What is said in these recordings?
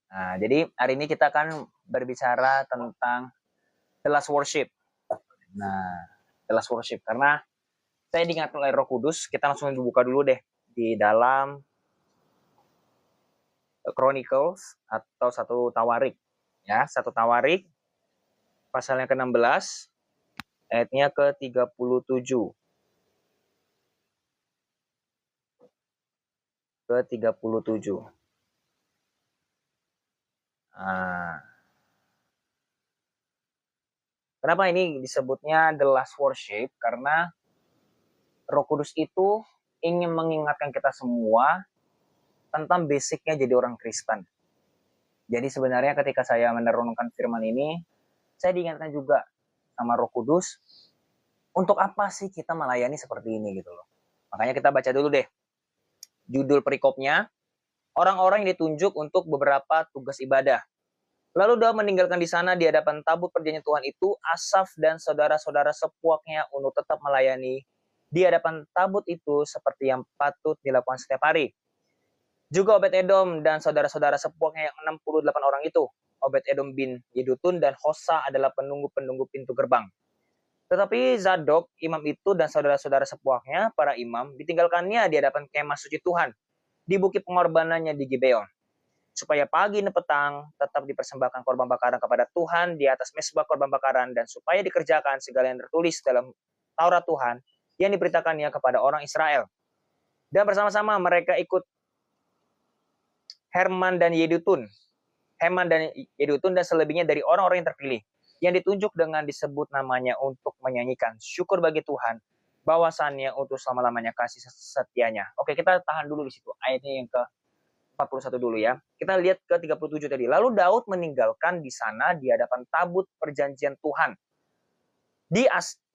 Nah, jadi hari ini kita akan berbicara tentang the last worship. Nah, the last worship karena saya diingatkan oleh Roh Kudus, kita langsung dibuka dulu deh di dalam Chronicles atau satu Tawarik. Ya, satu Tawarik pasalnya ke-16 ayatnya ke-37. Ke-37. Nah, kenapa ini disebutnya the last worship? Karena Roh Kudus itu ingin mengingatkan kita semua tentang basicnya jadi orang Kristen. Jadi sebenarnya ketika saya merenungkan firman ini, saya diingatkan juga sama Roh Kudus, untuk apa sih kita melayani seperti ini gitu loh. Makanya kita baca dulu deh judul perikopnya, orang-orang yang ditunjuk untuk beberapa tugas ibadah. Lalu Daud meninggalkan di sana di hadapan tabut perjanjian Tuhan itu Asaf dan saudara-saudara sepuaknya untuk tetap melayani di hadapan tabut itu seperti yang patut dilakukan setiap hari. Juga Obed-Edom dan saudara-saudara sepuaknya yang 68 orang itu. Obed-Edom bin Yedutun dan Hosa adalah penunggu-penunggu pintu gerbang. Tetapi Zadok, imam itu dan saudara-saudara sepuaknya, para imam, ditinggalkannya di hadapan kemah suci Tuhan, di bukit pengorbanannya di Gibeon. Supaya pagi dan petang tetap dipersembahkan korban bakaran kepada Tuhan di atas mesbah korban bakaran, dan supaya dikerjakan segala yang tertulis dalam Taurat Tuhan yang diberitakannya kepada orang Israel. Dan bersama-sama mereka ikut Heman dan Yedutun dan selebihnya dari orang-orang yang terpilih, yang ditunjuk dengan disebut namanya untuk menyanyikan syukur bagi Tuhan, bahwasannya untuk selama-lamanya kasih setianya. Oke, kita tahan dulu di situ. Ayatnya yang ke-41 dulu ya. Kita lihat ke 37 tadi. Lalu Daud meninggalkan di sana di hadapan tabut perjanjian Tuhan.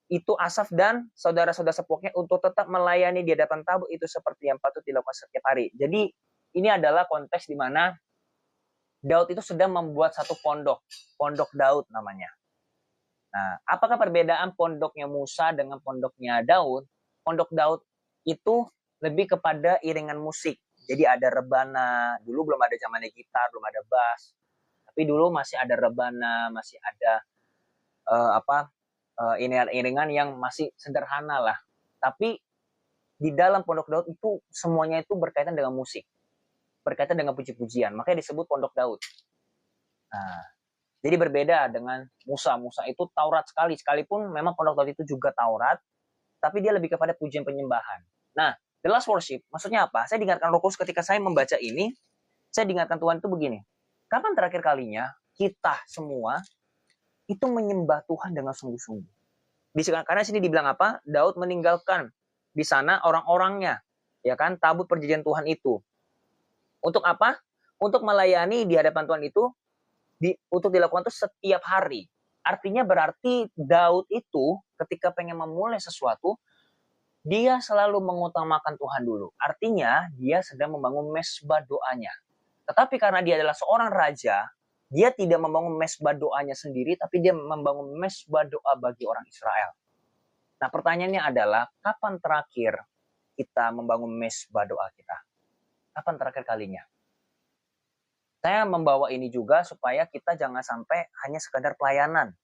Itu Asaf dan saudara-saudara sepuaknya untuk tetap melayani di hadapan tabut itu seperti yang patut dilakukan setiap hari. Jadi ini adalah konteks di mana Daud itu sedang membuat satu pondok Daud namanya. Nah, apakah perbedaan pondoknya Musa dengan pondoknya Daud? Pondok Daud itu lebih kepada iringan musik. Jadi ada rebana, dulu belum ada zamannya gitar, belum ada bass. Tapi dulu masih ada rebana, masih ada iringan yang masih sederhana lah. Tapi di dalam pondok Daud itu semuanya itu berkaitan dengan musik, berkaitan dengan puji-pujian. Makanya disebut pondok Daud. Nah, jadi berbeda dengan Musa. Musa itu Taurat sekali. Sekalipun memang pondok Daud itu juga Taurat, tapi dia lebih kepada pujian penyembahan. Nah, the last worship, maksudnya apa? Saya diingatkan Roh Kudus ketika saya membaca ini, saya diingatkan Tuhan itu begini. Kapan terakhir kalinya kita semua itu menyembah Tuhan dengan sungguh-sungguh? Karena sini dibilang apa? Daud meninggalkan di sana orang-orangnya, ya kan? Tabut perjanjian Tuhan itu. Untuk apa? Untuk melayani di hadapan Tuhan itu untuk dilakukan itu setiap hari. Artinya berarti Daud itu ketika pengen memulai sesuatu, dia selalu mengutamakan Tuhan dulu. Artinya dia sedang membangun mesbah doanya. Tetapi karena dia adalah seorang raja, dia tidak membangun mesbah doanya sendiri, tapi dia membangun mesbah doa bagi orang Israel. Nah, pertanyaannya adalah, kapan terakhir kita membangun mesbah doa kita? Kapan terakhir kalinya? Saya membawa ini juga supaya kita jangan sampai hanya sekadar pelayanan.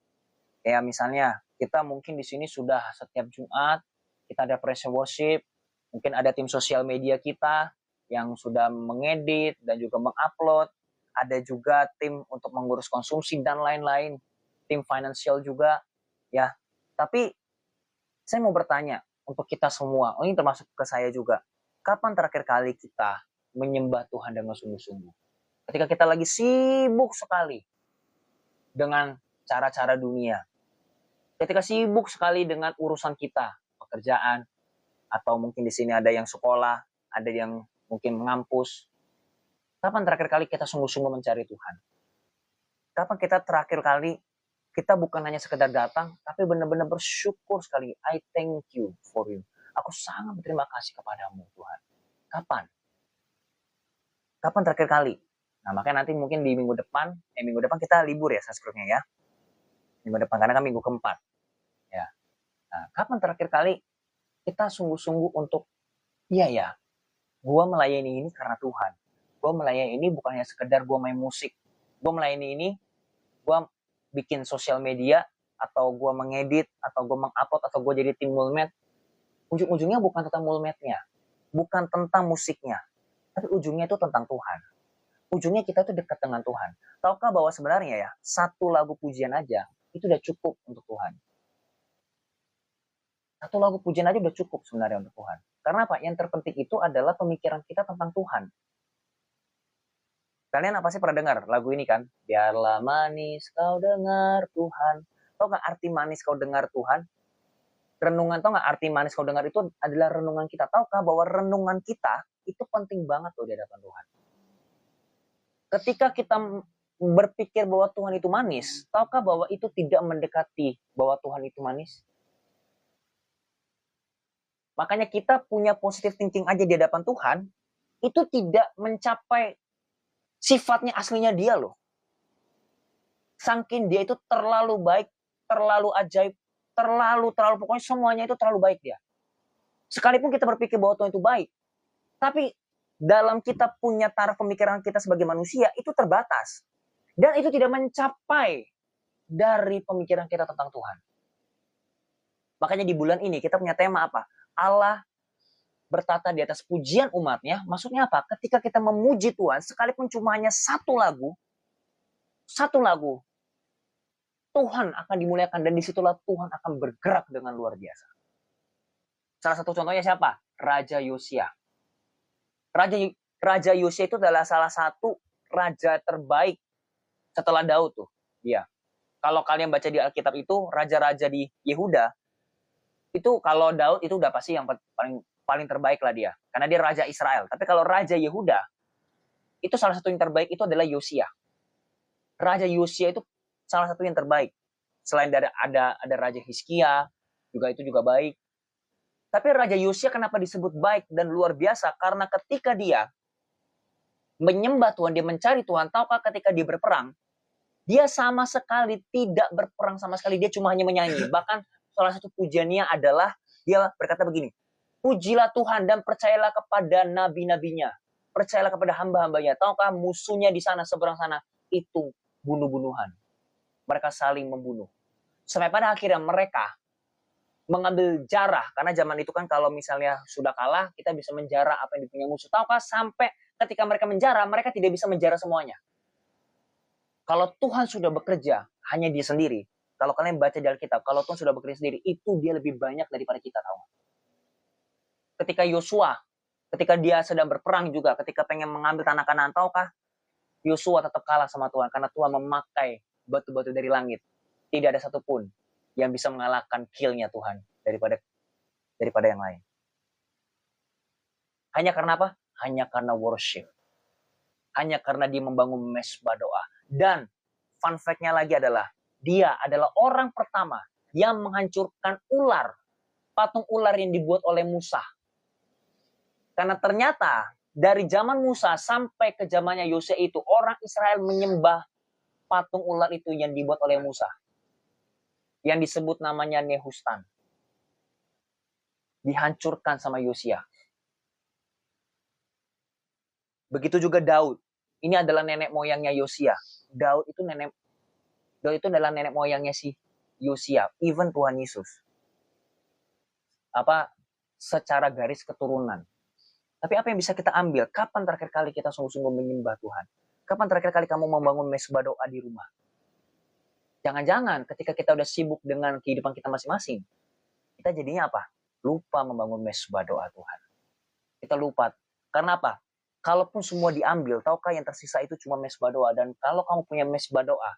Ya misalnya kita mungkin di sini sudah setiap Jumat kita ada praise worship, mungkin ada tim sosial media kita yang sudah mengedit dan juga mengupload, ada juga tim untuk mengurus konsumsi dan lain-lain, tim financial juga ya. Tapi saya mau bertanya untuk kita semua, ini termasuk ke saya juga, kapan terakhir kali kita menyembah Tuhan dengan sungguh-sungguh? Ketika kita lagi sibuk sekali dengan cara-cara dunia, ketika sibuk sekali dengan urusan kita, pekerjaan, atau mungkin di sini ada yang sekolah, ada yang mungkin mengampus, kapan terakhir kali kita sungguh-sungguh mencari Tuhan? Kapan kita terakhir kali kita bukan hanya sekedar datang, tapi benar-benar bersyukur sekali. I thank you for you. Aku sangat berterima kasih kepadamu Tuhan. Kapan? Kapan terakhir kali? Nah, makanya nanti mungkin di minggu depan kita libur ya Saskrupnya ya. Minggu depan, karena kan minggu keempat. Ya. Nah, kapan terakhir kali kita sungguh-sungguh untuk, iya ya, gue melayani ini karena Tuhan. Gue melayani ini bukan hanya sekedar gue main musik. Gue melayani ini, gue bikin sosial media, atau gue mengedit, atau gue mengupload, atau gue jadi tim mulmed. Ujung-ujungnya bukan tentang mulmednya, bukan tentang musiknya, tapi ujungnya itu tentang Tuhan. Ujungnya kita tuh dekat dengan Tuhan. Tahukah bahwa sebenarnya ya, satu lagu pujian aja itu udah cukup untuk Tuhan. Satu lagu pujian aja udah cukup sebenarnya untuk Tuhan. Karena apa? Yang terpenting itu adalah pemikiran kita tentang Tuhan. Kalian apa sih pernah dengar lagu ini kan? Biarlah manis kau dengar Tuhan. Tahu nggak arti manis kau dengar Tuhan? Renungan, tahu nggak arti manis kau dengar itu adalah renungan kita. Tahukah bahwa renungan kita itu penting banget loh di hadapan Tuhan. Ketika kita berpikir bahwa Tuhan itu manis, tahukah bahwa itu tidak mendekati bahwa Tuhan itu manis? Makanya kita punya positive thinking aja di hadapan Tuhan, itu tidak mencapai sifatnya aslinya dia loh. Saking dia itu terlalu baik, terlalu ajaib, terlalu pokoknya semuanya itu terlalu baik dia. Sekalipun kita berpikir bahwa Tuhan itu baik, tapi dalam kita punya taraf pemikiran kita sebagai manusia itu terbatas. Dan itu tidak mencapai dari pemikiran kita tentang Tuhan. Makanya di bulan ini kita punya tema apa? Allah bertata di atas pujian umatnya. Maksudnya apa? Ketika kita memuji Tuhan, sekalipun cuma hanya satu lagu, Tuhan akan dimuliakan, dan disitulah Tuhan akan bergerak dengan luar biasa. Salah satu contohnya siapa? Raja Yosia. Raja Yosia itu adalah salah satu raja terbaik setelah Daud tuh. Iya. Kalau kalian baca di Alkitab itu, raja-raja di Yehuda, itu kalau Daud itu udah pasti yang paling terbaik lah dia. Karena dia raja Israel. Tapi kalau raja Yehuda, itu salah satu yang terbaik itu adalah Yosia. Raja Yosia itu salah satu yang terbaik. Selain dari ada Raja Hizkia, itu juga baik. Tapi Raja Yosia kenapa disebut baik dan luar biasa? Karena ketika dia menyembah Tuhan, dia mencari Tuhan, tahukah ketika dia berperang, dia sama sekali tidak berperang sama sekali, dia cuma hanya menyanyi. Bahkan salah satu pujiannya adalah dia berkata begini, pujilah Tuhan dan percayalah kepada nabi-nabinya, percayalah kepada hamba-hambanya. Tahukah musuhnya di sana, seberang sana, itu bunuh-bunuhan. Mereka saling membunuh. Sampai pada akhirnya mereka mengambil jarah, karena zaman itu kan kalau misalnya sudah kalah, kita bisa menjarah apa yang dipunya musuh. Tahukah sampai ketika mereka menjarah, mereka tidak bisa menjarah semuanya. Kalau Tuhan sudah bekerja, hanya dia sendiri. Kalau kalian baca di Alkitab, kalau Tuhan sudah bekerja sendiri, itu dia lebih banyak daripada kita, tahu. Ketika Yosua, ketika dia sedang berperang juga, ketika pengen mengambil tanah Kanaan, tahukah Yosua tetap kalah sama Tuhan, karena Tuhan memakai batu-batu dari langit. Tidak ada satupun yang bisa mengalahkan kill-nya Tuhan daripada yang lain. Hanya karena apa? Hanya karena worship. Hanya karena dia membangun mesbah doa. Dan fun fact-nya lagi adalah, dia adalah orang pertama yang menghancurkan ular, patung ular yang dibuat oleh Musa. Karena ternyata dari zaman Musa sampai ke zamannya Yosua itu, orang Israel menyembah patung ular itu yang dibuat oleh Musa, yang disebut namanya Nehustan. Dihancurkan sama Yosia. Begitu juga Daud. Ini adalah nenek moyangnya Yosia. Daud itu adalah nenek moyangnya si Yosia. Even Tuhan Yesus. Secara garis keturunan. Tapi apa yang bisa kita ambil? Kapan terakhir kali kita sungguh-sungguh menyembah Tuhan? Kapan terakhir kali kamu membangun mesbah doa di rumah? Jangan-jangan ketika kita udah sibuk dengan kehidupan kita masing-masing, kita jadinya apa? Lupa membangun mesbah doa Tuhan. Kita lupa. Karena apa? Kalaupun semua diambil, tahukah yang tersisa itu cuma mesbah doa. Dan kalau kamu punya mesbah doa,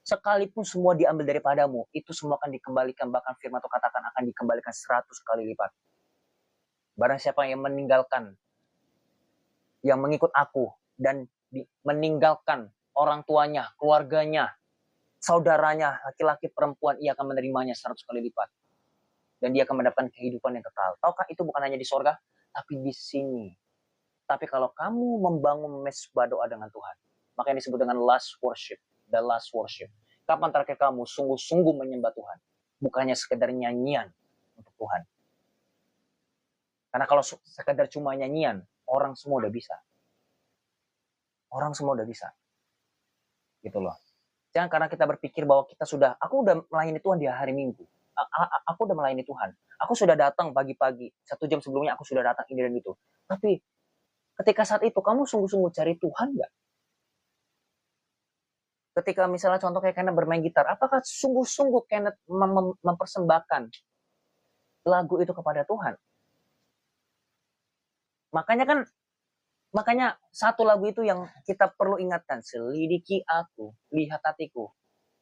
sekalipun semua diambil daripadamu, itu semua akan dikembalikan. Bahkan firman Tuhan katakan akan dikembalikan 100 kali lipat. Barang siapa yang meninggalkan, yang mengikut aku, dan meninggalkan orang tuanya, keluarganya, saudaranya, laki-laki, perempuan, ia akan menerimanya 100 kali lipat. Dan dia akan mendapatkan kehidupan yang kekal. Tahukah itu bukan hanya di sorga, tapi di sini. Tapi kalau kamu membangun mesbah doa dengan Tuhan, maka yang disebut dengan last worship, the last worship. Kapan terakhir kamu sungguh-sungguh menyembah Tuhan? Bukannya sekedar nyanyian untuk Tuhan. Karena kalau sekedar cuma nyanyian, orang semua udah bisa. Orang semua udah bisa. gitu loh. Jangan karena kita berpikir bahwa aku udah melayani Tuhan di hari Minggu. Aku udah melayani Tuhan. Aku sudah datang pagi-pagi, 1 jam sebelumnya aku sudah datang ini dan itu. Tapi ketika saat itu kamu sungguh-sungguh cari Tuhan nggak? Ketika misalnya contoh kayak Kenneth bermain gitar, apakah sungguh-sungguh Kenneth mempersembahkan lagu itu kepada Tuhan? Makanya satu lagu itu yang kita perlu ingatkan, selidiki aku, lihat hatiku.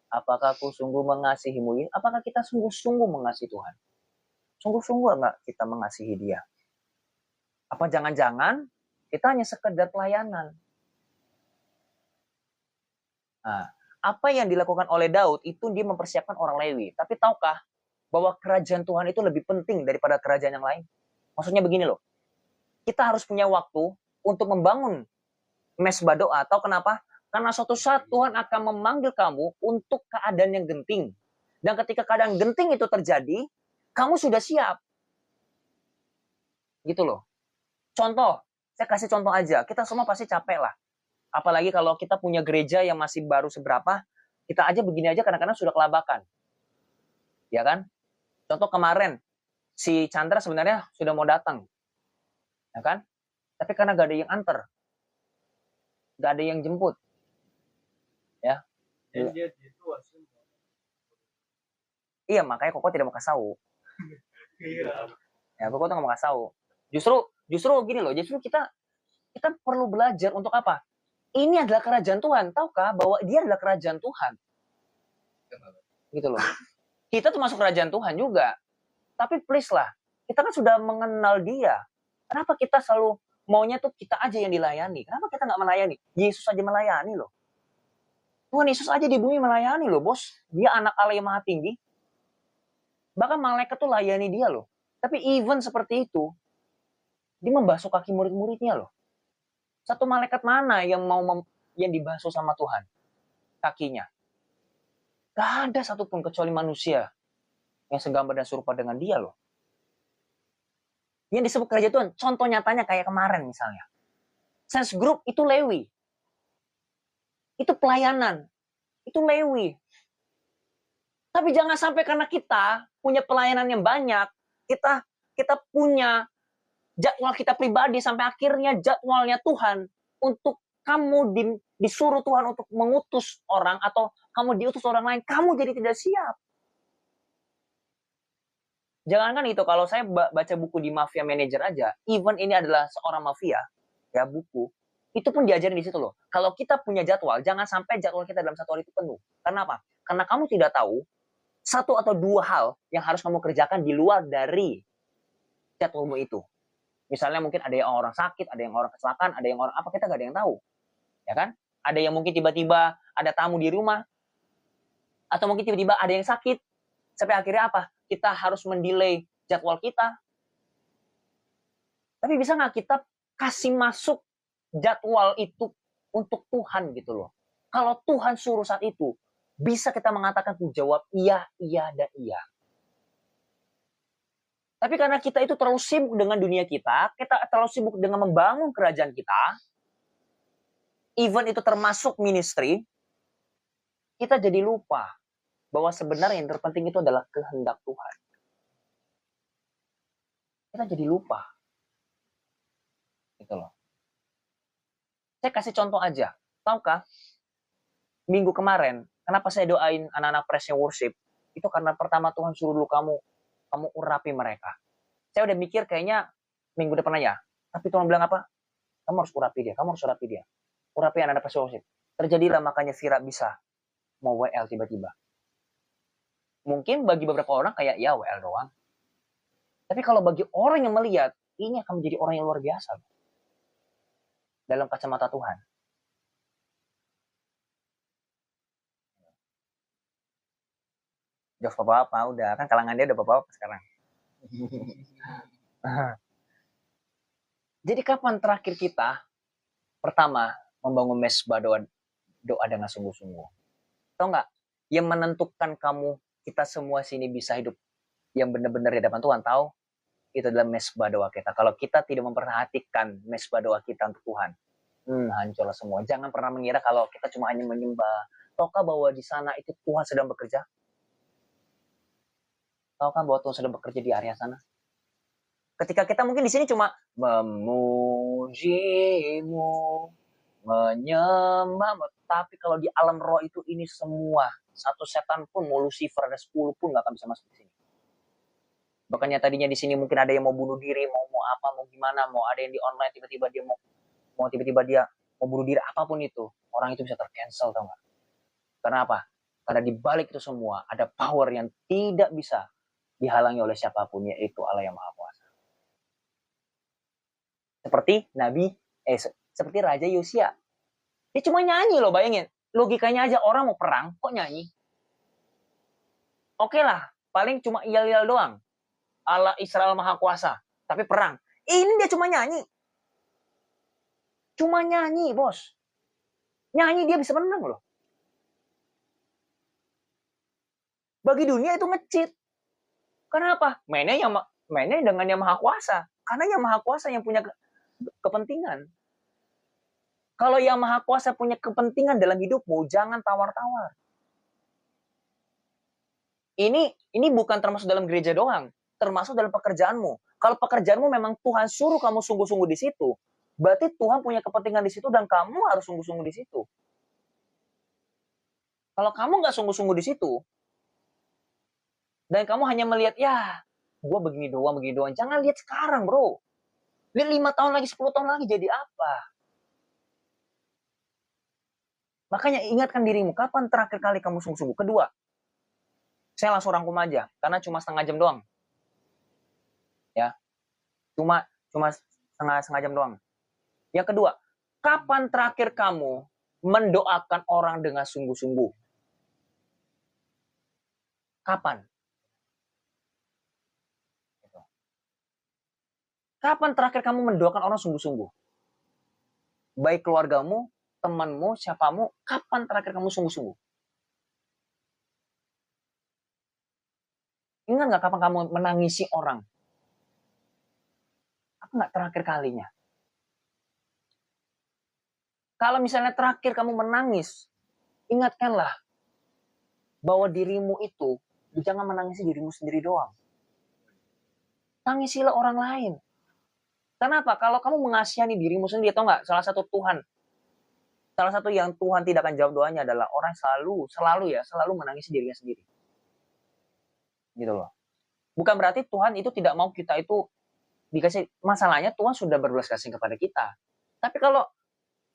Apakah aku sungguh mengasihimu? Apakah kita sungguh-sungguh mengasihi Tuhan? Sungguh-sungguh enggak kita mengasihi Dia? Apa jangan-jangan kita hanya sekedar pelayanan? Nah, apa yang dilakukan oleh Daud itu dia mempersiapkan orang Lewi. Tapi tahukah bahwa kerajaan Tuhan itu lebih penting daripada kerajaan yang lain? Maksudnya begini loh, kita harus punya waktu untuk membangun mesbah doa. Tahu kenapa? Karena suatu saat Tuhan akan memanggil kamu untuk keadaan yang genting. Dan ketika keadaan genting itu terjadi, kamu sudah siap. Gitu loh. Contoh, saya kasih contoh aja. Kita semua pasti capek lah. Apalagi kalau kita punya gereja yang masih baru seberapa, kita aja begini aja kadang-kadang sudah kelabakan. Ya kan? Contoh kemarin, si Chandra sebenarnya sudah mau datang. Ya kan? Tapi karena gak ada yang antar. Gak ada yang jemput. Ya. Iya, makanya Koko tidak mau kasih tahu. Ya, Koko tuh gak mau kasih tahu. Justru gini loh, justru kita perlu belajar untuk apa? Ini adalah kerajaan Tuhan. Tahukah bahwa dia adalah kerajaan Tuhan? Gitu loh. Kita tuh masuk kerajaan Tuhan juga. Tapi please lah, kita kan sudah mengenal dia. Kenapa kita selalu maunya tuh kita aja yang dilayani? Kenapa kita nggak melayani? Yesus aja melayani loh. Tuhan Yesus aja di bumi melayani loh, bos. Dia anak Allah yang maha tinggi. Bahkan malaikat tuh layani dia loh. Tapi even seperti itu, dia membasuh kaki murid-muridnya loh. Satu malaikat mana yang yang dibasuh sama Tuhan? Kakinya. Gak ada satupun kecuali manusia yang segambar dan serupa dengan dia loh. Yang disebut kerajaan Tuhan, contoh nyatanya kayak kemarin misalnya. Sense Group itu Lewi. Itu pelayanan. Itu Lewi. Tapi jangan sampai karena kita punya pelayanan yang banyak, kita punya jadwal kita pribadi sampai akhirnya jadwalnya Tuhan untuk kamu disuruh Tuhan untuk mengutus orang atau kamu diutus orang lain, kamu jadi tidak siap. Jangankan itu, kalau saya baca buku di Mafia Manager aja, even ini adalah seorang mafia, ya buku, itu pun diajarin di situ loh. Kalau kita punya jadwal, jangan sampai jadwal kita dalam satu hari itu penuh. Karena apa? Karena kamu tidak tahu satu atau dua hal yang harus kamu kerjakan di luar dari jadwalmu itu. Misalnya mungkin ada yang orang sakit, ada yang orang kecelakaan, ada yang orang apa, kita gak ada yang tahu. Ya kan? Ada yang mungkin tiba-tiba ada tamu di rumah, atau mungkin tiba-tiba ada yang sakit, sampai akhirnya apa? Kita harus mendelay jadwal kita. Tapi bisa nggak kita kasih masuk jadwal itu untuk Tuhan gitu loh. Kalau Tuhan suruh saat itu, bisa kita mengatakan jawab iya, iya, dan iya. Tapi karena kita itu terlalu sibuk dengan dunia kita terlalu sibuk dengan membangun kerajaan kita, even itu termasuk ministry, kita jadi lupa bahwa sebenarnya yang terpenting itu adalah kehendak Tuhan. Kita jadi lupa. Gitu loh. Saya kasih contoh aja. Tahukah, minggu kemarin, kenapa saya doain anak-anak Presnya Worship? Itu karena pertama Tuhan suruh dulu kamu urapi mereka. Saya udah mikir kayaknya minggu depan aja. Tapi Tuhan bilang apa? Kamu harus urapi dia, kamu harus urapi dia. Urapi anak-anak Presnya Worship. Terjadilah makanya Vira bisa mau WL tiba-tiba. Mungkin bagi beberapa orang kayak ya WL doang. Tapi kalau bagi orang yang melihat, ini akan menjadi orang yang luar biasa. Dalam kacamata Tuhan. Jok bapak-bapak, udah kan kalangan dia udah bapak-bapak sekarang. Jadi kapan terakhir kita pertama membangun mesbah doa dengan sungguh-sungguh? Tahu nggak? Yang menentukan kita semua sini bisa hidup yang benar-benar di hadapan Tuhan, tahu? Itu adalah mesbah doa kita. Kalau kita tidak memperhatikan mesbah doa kita untuk Tuhan, Hancurlah semua. Jangan pernah mengira kalau kita cuma hanya menyembah. Tahukah bahwa di sana itu Tuhan sedang bekerja? Tahukah bahwa Tuhan sedang bekerja di area sana? Ketika kita mungkin di sini cuma memujimu, menyembah, tapi kalau di alam roh itu ini semua, satu setan pun, mau Lucifer ada 10 pun nggak akan bisa masuk di sini. Bahkan tadinya di sini mungkin ada yang mau bunuh diri, mau apa, mau gimana, mau ada yang di online tiba-tiba dia mau tiba-tiba dia mau bunuh diri, apapun itu, orang itu bisa tercancel, tau nggak? Karena apa? Karena di balik itu semua ada power yang tidak bisa dihalangi oleh siapapun, yaitu Allah yang Maha Kuasa. Seperti seperti Raja Yosia. Dia cuma nyanyi loh, bayangin. Logikanya aja, orang mau perang, kok nyanyi? Oke lah, paling cuma yel-yel doang. Allah Israel Maha Kuasa, tapi perang. Ini dia cuma nyanyi. Cuma nyanyi, bos. Nyanyi dia bisa menang loh. Bagi dunia itu nge-cheat. Kenapa? Mainnya dengan yang Maha Kuasa. Karena yang Maha Kuasa yang punya kepentingan. Kalau yang Maha Kuasa punya kepentingan dalam hidupmu, jangan tawar-tawar. Ini bukan termasuk dalam gereja doang, termasuk dalam pekerjaanmu. Kalau pekerjaanmu memang Tuhan suruh kamu sungguh-sungguh di situ, berarti Tuhan punya kepentingan di situ dan kamu harus sungguh-sungguh di situ. Kalau kamu nggak sungguh-sungguh di situ, dan kamu hanya melihat, ya, gue begini doang, jangan lihat sekarang, bro. Lihat 5 tahun lagi, 10 tahun lagi jadi apa? Makanya ingatkan dirimu, kapan terakhir kali kamu sungguh-sungguh? Kedua, saya langsung rangkum aja, karena cuma setengah jam doang. Ya, cuma setengah jam doang. Yang kedua, kapan terakhir kamu mendoakan orang dengan sungguh-sungguh? Kapan? Kapan terakhir kamu mendoakan orang sungguh-sungguh? Baik keluargamu, temanmu, siapamu, kapan terakhir kamu sungguh-sungguh? Ingat nggak kapan kamu menangisi orang? Apa nggak terakhir kalinya? Kalau misalnya terakhir kamu menangis, ingatkanlah bahwa dirimu itu jangan menangisi dirimu sendiri doang. Tangisilah orang lain. Kenapa? Kalau kamu mengasihani dirimu sendiri, tau nggak? Salah satu yang Tuhan tidak akan jawab doanya adalah orang selalu menangisi dirinya sendiri. Gitu loh. Bukan berarti Tuhan itu tidak mau kita itu dikasih. Masalahnya Tuhan sudah berbelas kasih kepada kita. Tapi kalau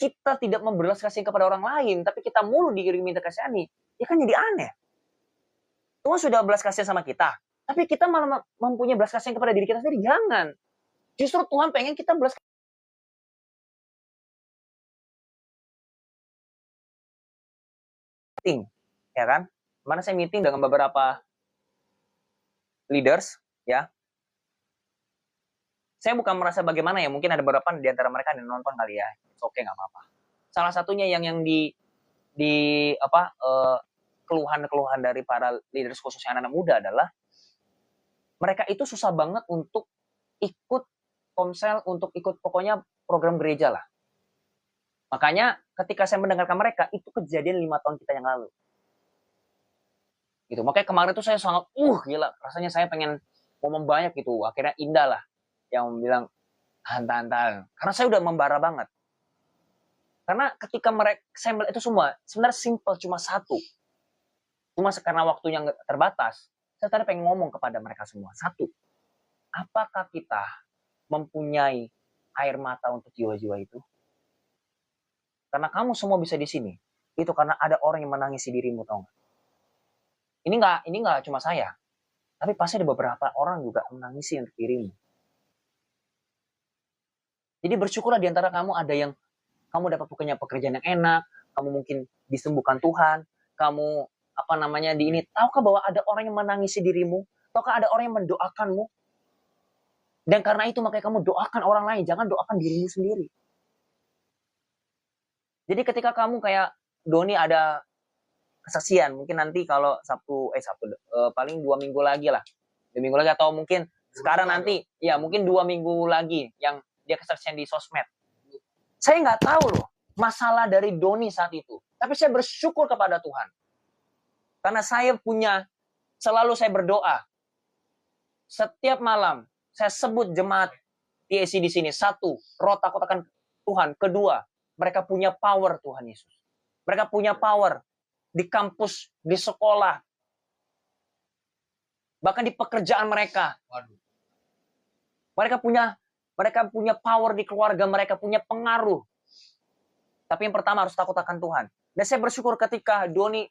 kita tidak membelas kasih kepada orang lain, tapi kita mulu minta kasihani, ya kan jadi aneh. Tuhan sudah belas kasihan sama kita, tapi kita malah mempunyai belas kasihan kepada diri kita sendiri. Jangan. Justru Tuhan pengen kita belas meeting, ya kan? Mana saya meeting dengan beberapa leaders, ya. Saya bukan merasa bagaimana ya, mungkin ada beberapa di antara mereka yang nonton kali ya. Oke, nggak apa-apa. Salah satunya yang keluhan-keluhan dari para leaders khususnya anak-anak muda adalah mereka itu susah banget untuk ikut komsel, untuk ikut pokoknya program gereja lah. Makanya ketika saya mendengarkan mereka, itu kejadian 5 tahun kita yang lalu. Gitu. Makanya kemarin itu saya sangat, gila, rasanya saya pengen ngomong banyak gitu. Akhirnya Indah lah yang bilang, tahan. Karena saya udah membara banget. Karena ketika mereka, saya melihat itu semua, sebenarnya simple, cuma satu. Cuma karena waktunya terbatas, saya tadi pengen ngomong kepada mereka semua. Satu, apakah kita mempunyai air mata untuk jiwa-jiwa itu? Karena kamu semua bisa di sini, itu karena ada orang yang menangisi dirimu, tau gak? Ini nggak cuma saya, tapi pasti ada beberapa orang juga menangisi untuk dirimu. Jadi bersyukurlah di antara kamu ada yang kamu dapat pekerjaan yang enak, kamu mungkin disembuhkan Tuhan, kamu di ini. Tahukah bahwa ada orang yang menangisi dirimu? Tahukah ada orang yang mendoakanmu? Dan karena itu makanya kamu doakan orang lain, jangan doakan dirimu sendiri. Jadi ketika kamu kayak Doni ada kesaksian, mungkin nanti kalau paling 2 minggu lagi lah. 2 minggu lagi atau mungkin sekarang nanti, ya mungkin 2 minggu lagi yang dia kesaksian di sosmed. Saya nggak tahu loh. masalah dari Doni saat itu. Tapi saya bersyukur kepada Tuhan. Karena selalu saya berdoa. Setiap malam, saya sebut jemaat TAC di sini. Satu, roh takut akan Tuhan. Kedua, mereka punya power Tuhan Yesus. Mereka punya power di kampus, di sekolah, bahkan di pekerjaan mereka. Mereka punya power di keluarga mereka, punya pengaruh. Tapi yang pertama harus takut akan Tuhan. Dan saya bersyukur ketika Doni,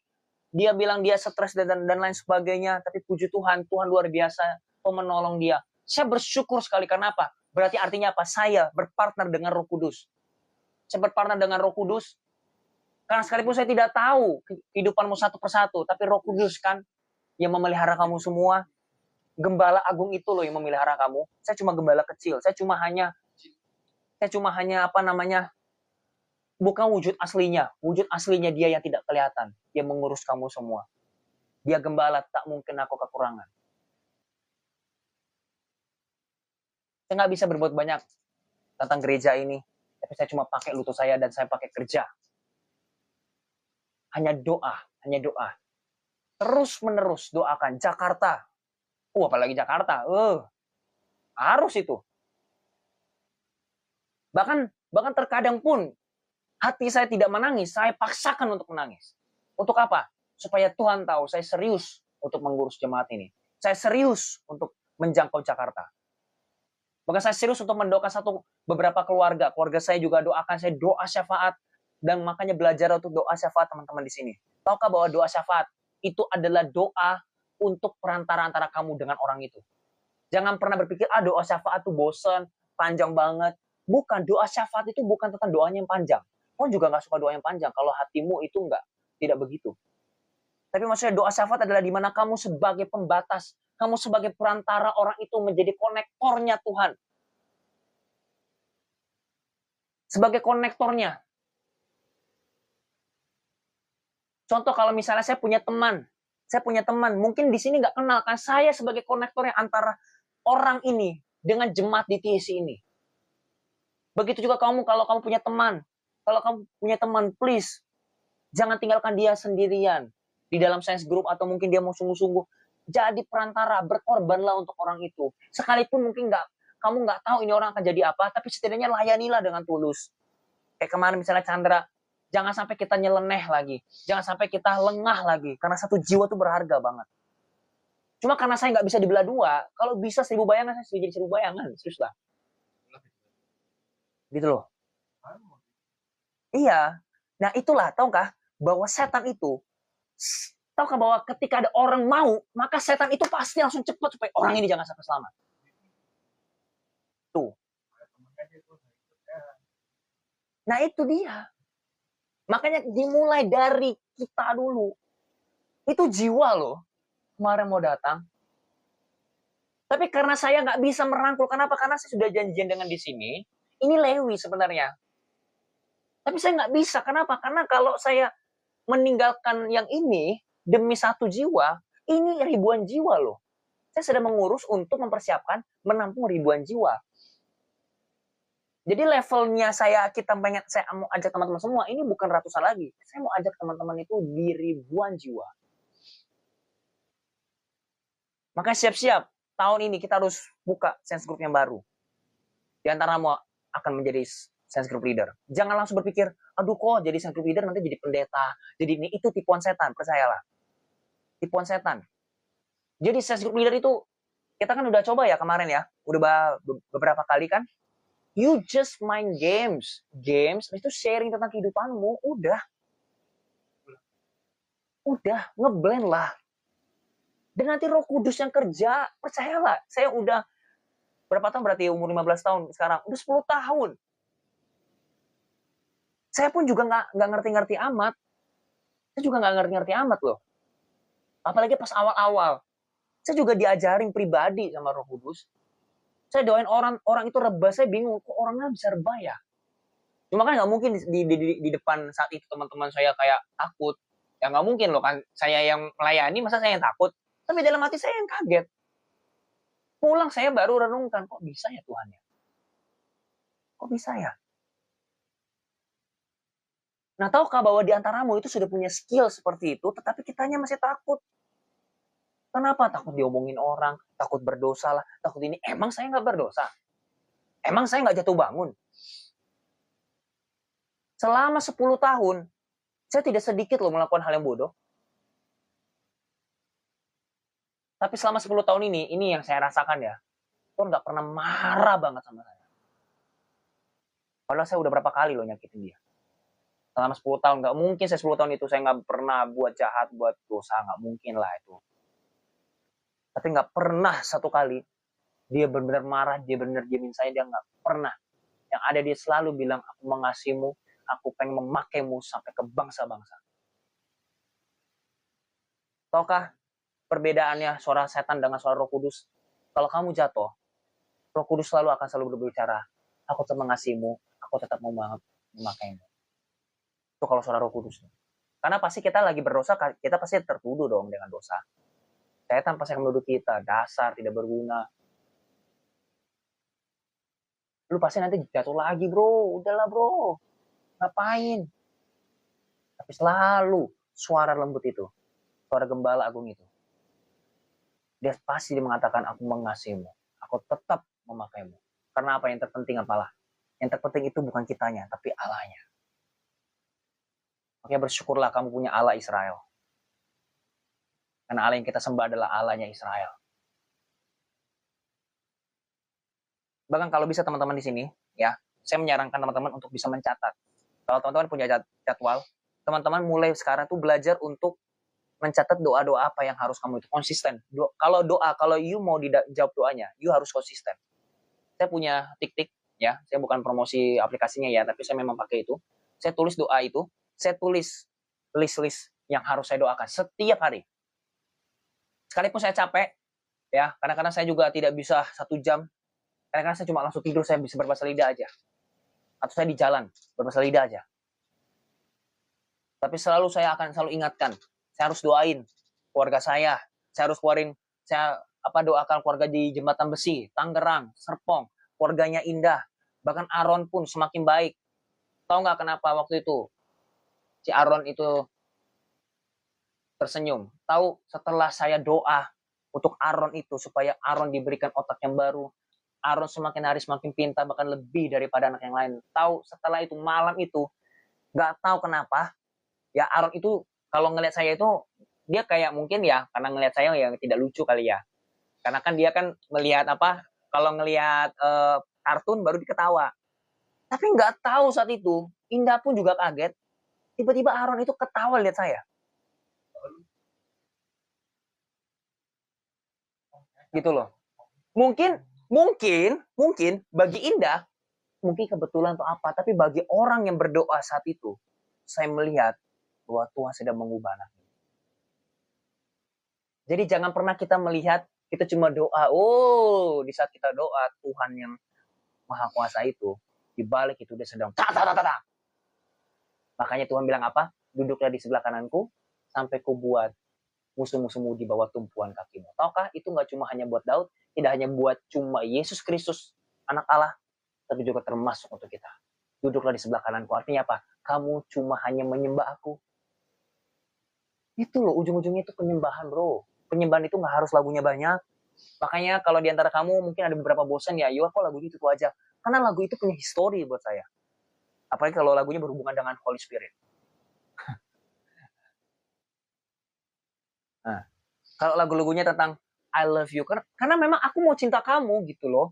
dia bilang dia stres dan lain sebagainya. Tapi puji Tuhan, Tuhan luar biasa menolong dia. Saya bersyukur sekali. Karena apa? Berarti artinya apa? Saya berpartner dengan Roh Kudus. Saya berpartner dengan Roh Kudus. Karena sekalipun saya tidak tahu kehidupanmu satu persatu. Tapi Roh Kudus kan yang memelihara kamu semua. Gembala agung itu loh yang memelihara kamu. Saya cuma gembala kecil. Saya cuma hanya bukan wujud aslinya. Wujud aslinya dia yang tidak kelihatan. Dia mengurus kamu semua. Dia gembala, tak mungkin aku kekurangan. Saya nggak bisa berbuat banyak tentang gereja ini. Tapi saya cuma pakai lutut saya dan saya pakai kerja. Hanya doa. Terus menerus doakan. Jakarta. Apalagi Jakarta. Harus itu. Bahkan terkadang pun hati saya tidak menangis, saya paksakan untuk menangis. Untuk apa? Supaya Tuhan tahu saya serius untuk mengurus jemaat ini. Saya serius untuk menjangkau Jakarta. Bahkan saya serius untuk mendoakan beberapa keluarga. Keluarga saya juga doakan, saya doa syafaat. Dan makanya belajar untuk doa syafaat teman-teman di sini. Tahukah bahwa doa syafaat itu adalah doa untuk perantara antara kamu dengan orang itu. Jangan pernah berpikir, doa syafaat itu bosan, panjang banget. Bukan, doa syafaat itu bukan tentang doanya yang panjang. Kau juga nggak suka doa yang panjang kalau hatimu itu tidak begitu. Tapi maksudnya doa syafaat adalah di mana kamu sebagai pembatas, kamu sebagai perantara orang itu menjadi konektornya Tuhan. Sebagai konektornya. Contoh kalau misalnya saya punya teman, mungkin di sini nggak kenal kan, saya sebagai konektornya antara orang ini dengan jemaat di TAC ini. Begitu juga kamu kalau kamu punya teman. Kalau kamu punya teman, please, jangan tinggalkan dia sendirian di dalam science group atau mungkin dia mau sungguh-sungguh. Jadi perantara, berkorbanlah untuk orang itu. Sekalipun mungkin kamu nggak tahu ini orang akan jadi apa, tapi setidaknya layanilah dengan tulus. Kayak kemarin misalnya Chandra, jangan sampai kita nyeleneh lagi. Jangan sampai kita lengah lagi. Karena satu jiwa itu berharga banget. Cuma karena saya nggak bisa dibelah dua, kalau bisa 1000 bayangan, saya jadi 1000 bayangan. Serius lah. Gitu loh. Iya. Nah itulah, tahukah bahwa setan itu, tahukah bahwa ketika ada orang mau, maka setan itu pasti langsung cepat supaya orang ini jangan sampai selamat. Tuh. Nah itu dia. Makanya dimulai dari kita dulu. Itu jiwa loh. Kemarin mau datang. Tapi karena saya nggak bisa merangkul. Kenapa? Karena saya sudah janjian dengan di sini. Ini Lewi sebenarnya. Tapi saya nggak bisa. Kenapa? Karena kalau saya meninggalkan yang ini demi satu jiwa, ini ribuan jiwa loh. Saya sedang mengurus untuk mempersiapkan menampung ribuan jiwa. Jadi levelnya saya mau ajak teman-teman semua, ini bukan ratusan lagi. Saya mau ajak teman-teman itu di ribuan jiwa. Maka siap-siap, tahun ini kita harus buka sense group yang baru. Di antara mau akan menjadi sense group leader. Jangan langsung berpikir, aduh kok jadi sense group leader nanti jadi pendeta. Jadi ini itu tipuan setan, percayalah. Tipuan setan. Jadi sense group leader itu, kita kan udah coba ya kemarin ya. Udah beberapa kali kan. You just main games. Games itu sharing tentang kehidupanmu. Udah, ngeblend lah. Dan nanti Roh Kudus yang kerja, percayalah. Saya udah berapa tahun berarti umur 15 tahun sekarang? Udah 10 tahun. Saya pun juga nggak ngerti-ngerti amat. Saya juga nggak ngerti-ngerti amat loh. Apalagi pas awal-awal. Saya juga diajarin pribadi sama Roh Kudus. Saya doain orang itu rebah. Saya bingung, kok orangnya bisa rebah ya? Cuma kan nggak mungkin di depan saat itu teman-teman saya kayak takut. Ya nggak mungkin loh kan. Saya yang melayani, masa saya yang takut? Tapi dalam hati saya yang kaget. Pulang saya baru renungkan, kok bisa ya Tuhan ya? Kok bisa ya? Nah, tahukah bahwa di antaramu itu sudah punya skill seperti itu, tetapi kitanya masih takut. Kenapa? Takut diomongin orang, takut berdosa lah, takut ini. Emang saya nggak berdosa? Emang saya nggak jatuh bangun? Selama 10 tahun, saya tidak sedikit loh melakukan hal yang bodoh. Tapi selama 10 tahun ini yang saya rasakan ya, Tuhan nggak pernah marah banget sama saya. Padahal saya udah berapa kali loh nyakitin dia. Selama 10 tahun, nggak mungkin saya 10 tahun itu saya nggak pernah buat jahat, buat dosa, nggak mungkin lah itu. Tapi nggak pernah satu kali dia benar-benar marah, dia benar-benar diamin saya, dia nggak pernah. Yang ada dia selalu bilang, aku mengasihimu, aku pengen memakaimu sampai ke bangsa-bangsa. Tahukah perbedaannya suara setan dengan suara Roh Kudus? Kalau kamu jatuh, Roh Kudus akan selalu berbicara, aku tetap mengasihimu, aku tetap mau memakaimu. Itu kalau suara Roh Kudus. Karena pasti kita lagi berdosa, kita pasti tertuduh dong dengan dosa. Setan pasti akan menuduh kita, dasar, tidak berguna. Lu pasti nanti jatuh lagi bro, udahlah bro, ngapain? Tapi selalu suara lembut itu, suara gembala agung itu, dia pasti mengatakan, aku mengasihimu, aku tetap memakaimu. Karena apa? Yang terpenting apalah? Yang terpenting itu bukan kitanya, tapi Allahnya. Makanya bersyukurlah kamu punya Allah Israel. Karena Allah yang kita sembah adalah Allahnya Israel. Bahkan kalau bisa teman-teman di sini, ya, saya menyarankan teman-teman untuk bisa mencatat. Kalau teman-teman punya jadwal, teman-teman mulai sekarang tuh belajar untuk mencatat doa-doa apa yang harus kamu itu konsisten. Kalau you mau dijawab doanya, you harus konsisten. Saya punya tik-tik, ya, saya bukan promosi aplikasinya ya, tapi saya memang pakai itu. Saya tulis doa itu, saya tulis list-list yang harus saya doakan setiap hari. Sekalipun saya capek, ya, kadang-kadang saya juga tidak bisa 1 jam. Kadang-kadang saya cuma langsung tidur, saya bisa berbahasa lidah aja. Atau saya di jalan, berbahasa lidah aja. Tapi saya akan selalu ingatkan, saya harus doain keluarga saya harus doakan keluarga di Jembatan Besi, Tangerang, Serpong, keluarganya Indah, bahkan Aaron pun semakin baik. Tahu nggak kenapa waktu itu si Aaron itu tersenyum? Tahu, setelah saya doa untuk Aaron itu supaya Aaron diberikan otak yang baru, Aaron semakin hari semakin pintar, bahkan lebih daripada anak yang lain. Tahu, setelah itu malam itu nggak tahu kenapa ya Aaron itu kalau ngelihat saya itu dia kayak mungkin ya karena ngelihat saya yang tidak lucu kali ya, karena kan dia kan melihat kalau ngelihat kartun baru diketawa. Tapi nggak tahu saat itu Indah pun juga kaget, tiba-tiba Aaron itu ketawa lihat saya gitu loh. Mungkin bagi Indah mungkin kebetulan atau apa, tapi bagi orang yang berdoa saat itu saya melihat bahwa Tuhan sedang mengubah anak. Jadi jangan pernah kita melihat kita cuma doa. Di saat kita doa, Tuhan yang Maha Kuasa itu di balik itu dia sedang Makanya Tuhan bilang apa? Duduklah di sebelah kananku sampai ku buat musuh-musuhmu di bawah tumpuan kakimu. Tahukah itu nggak cuma hanya buat Daud, tidak hanya buat cuma Yesus Kristus anak Allah, tapi juga termasuk untuk kita. Duduklah di sebelah kananku. Artinya apa? Kamu cuma hanya menyembah aku. Itu loh ujung-ujungnya itu penyembahan bro. Penyembahan itu nggak harus lagunya banyak. Makanya kalau diantara kamu mungkin ada beberapa bosan ya, kok lagunya itu aja. Karena lagu itu punya histori buat saya. Apalagi kalau lagunya berhubungan dengan Holy Spirit. Nah, kalau lagu-lagunya tentang I love you, karena memang aku mau cinta kamu gitu loh.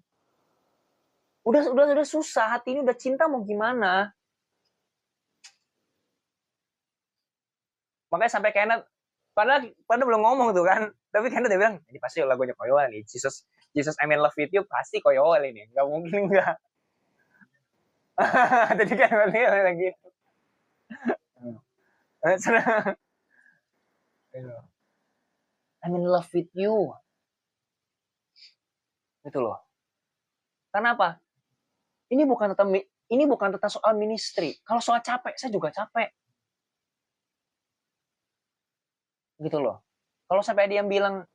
Udah susah, hati ini udah cinta mau gimana? Makanya sampai Kenneth, padahal belum ngomong tuh kan, tapi Kenneth udah bilang, ini pasti lagunya Koyoel nih, Jesus I'm in love with you, pasti Koyoel ini, nggak mungkin enggak. Jadi kan lagi gitu. I'm in love with you. Gitu loh. Kenapa? Ini bukan tentang soal ministry. Kalau soal capek, saya juga capek. Gitu loh. Kalau sampai dia yang bilang,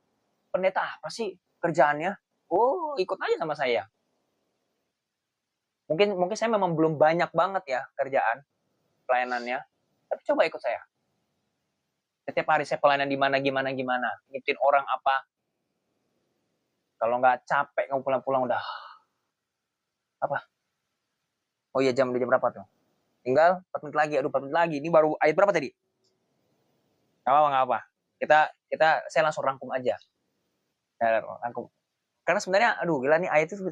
pendeta apa sih kerjaannya? Ikut aja sama saya. Mungkin saya memang belum banyak banget ya kerjaan, pelayanannya. Tapi coba ikut saya. Setiap hari saya pelayanan di mana, gimana, ngingetin orang apa. Kalau nggak capek, kamu pulang-pulang udah apa? Oh iya, udah jam berapa tuh? Tinggal 4 menit lagi. Aduh, 4 menit lagi. Ini baru ayat berapa tadi? Nggak apa. Saya langsung rangkum aja. Ya, rangkum. Karena sebenarnya, aduh gila nih ayat itu